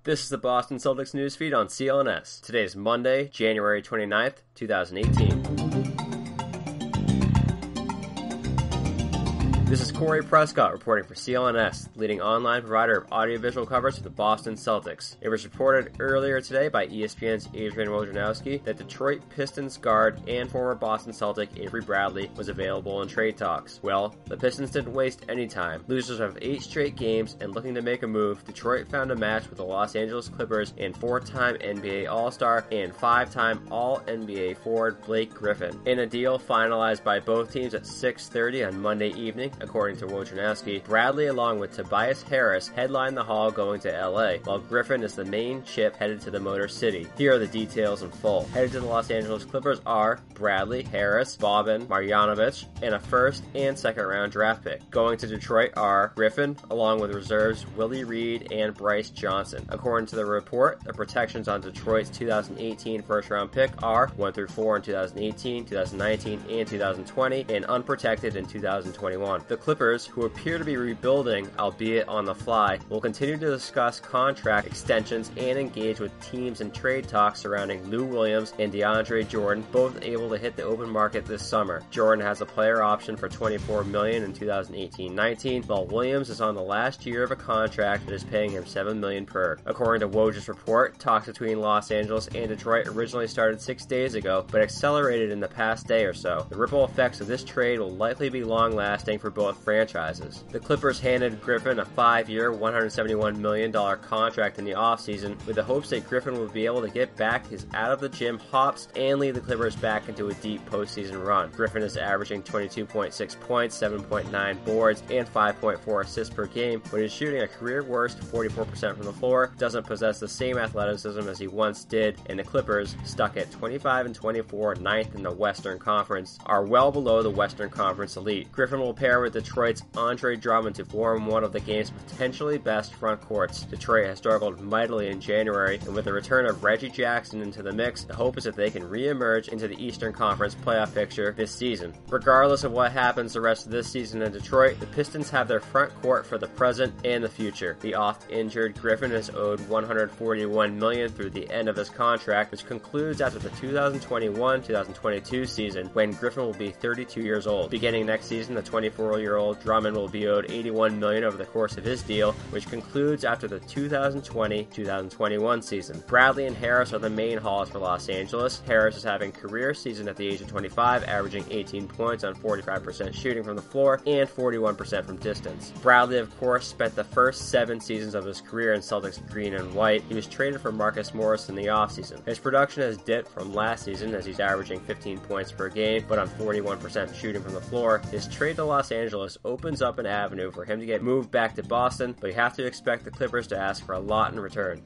This is the Boston Celtics newsfeed on CLNS. Today is Monday, January 29th, 2018. This is Corey Prescott reporting for CLNS, leading online provider of audiovisual coverage for the Boston Celtics. It was reported earlier today by ESPN's Adrian Wojnarowski that Detroit Pistons guard and former Boston Celtic Avery Bradley was available in trade talks. Well, the Pistons didn't waste any time. Losers of 8 straight games and looking to make a move, Detroit found a match with the Los Angeles Clippers and 4-time NBA All-Star and 5-time All-NBA forward Blake Griffin, in a deal finalized by both teams at 6:30 on Monday evening. According to Wojnarowski, Bradley along with Tobias Harris headlined the haul going to LA, while Griffin is the main chip headed to the Motor City. Here are the details in full. Headed to the Los Angeles Clippers are Bradley, Harris, Boban Marjanovic, and a first and second round draft pick. Going to Detroit are Griffin, along with reserves Willie Reed and Brice Johnson. According to the report, the protections on Detroit's 2018 first round pick are 1 through 4 in 2018, 2019, and 2020, and unprotected in 2021. The Clippers, who appear to be rebuilding, albeit on the fly, will continue to discuss contract extensions and engage with teams in trade talks surrounding Lou Williams and DeAndre Jordan, both able to hit the open market this summer. Jordan has a player option for $24 million in 2018-19, while Williams is on the last year of a contract that is paying him $7 million per. According to Woj's report, talks between Los Angeles and Detroit originally started 6 days ago, but accelerated in the past day or so. The ripple effects of this trade will likely be long-lasting for both franchises. The Clippers handed Griffin a 5-year, $171 million contract in the offseason, with the hopes that Griffin will be able to get back his out-of-the-gym hops and lead the Clippers back into a deep postseason run. Griffin is averaging 22.6 points, 7.9 boards, and 5.4 assists per game, but is shooting a career-worst 44% from the floor, doesn't possess the same athleticism as he once did, and the Clippers, stuck at 25-24, 9th in the Western Conference, are well below the Western Conference elite. Griffin will pair with Detroit's Andre Drummond to form one of the game's potentially best front courts. Detroit has struggled mightily in January, and with the return of Reggie Jackson into the mix, the hope is that they can re-emerge into the Eastern Conference playoff picture this season. Regardless of what happens the rest of this season in Detroit, the Pistons have their front court for the present and the future. The oft-injured Griffin is owed $141 million through the end of his contract, which concludes after the 2021-2022 season, when Griffin will be 32 years old. Beginning next season, the 24-year-old Drummond will be owed $81 million over the course of his deal, which concludes after the 2020-2021 season. Bradley and Harris are the main hauls for Los Angeles. Harris is having a career season at the age of 25, averaging 18 points on 45% shooting from the floor and 41% from distance. Bradley, of course, spent the first 7 seasons of his career in Celtics green and white. He was traded for Marcus Morris in the offseason. His production has dipped from last season as he's averaging 15 points per game, but on 41% shooting from the floor. His trade to Los Angeles opens up an avenue for him to get moved back to Boston, but you have to expect the Clippers to ask for a lot in return.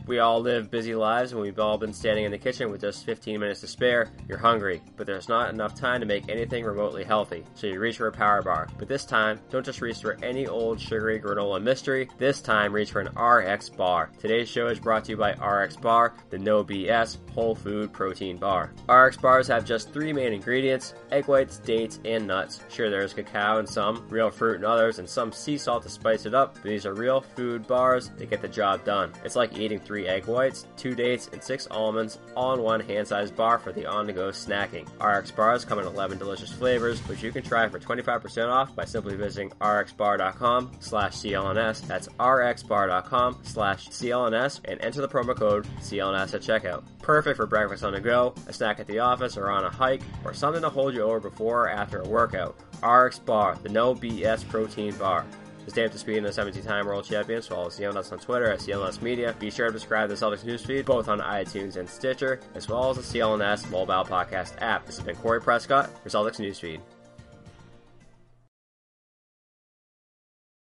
We all live busy lives, and we've all been standing in the kitchen with just 15 minutes to spare. You're hungry, but there's not enough time to make anything remotely healthy, so you reach for a power bar. But this time, don't just reach for any old sugary granola mystery. This time, reach for an RX bar. Today's show is brought to you by RX Bar, the no BS whole food protein bar. RX bars have just 3 main ingredients: egg whites, dates, and nuts. Sure, there's cacao in some, real fruit in others, and some sea salt to spice it up, but these are real food bars that get the job done. It's like eating 3 egg whites, 2 dates, and 6 almonds, all in one hand-sized bar for the on-the-go snacking. RX bars come in 11 delicious flavors, which you can try for 25% off by simply visiting rxbar.com/CLNS. That's rxbar.com/CLNS, and enter the promo code CLNS at checkout. Perfect for breakfast on the go, a snack at the office, or on a hike, or something to hold you over before or after a workout. RX Bar, the no BS protein bar. To stay up to speed in the 17-time world champions, follow CLNS on Twitter at CLNS Media. Be sure to subscribe to the Celtics newsfeed, both on iTunes and Stitcher, as well as the CLNS mobile podcast app. This has been Corey Prescott for Celtics Newsfeed.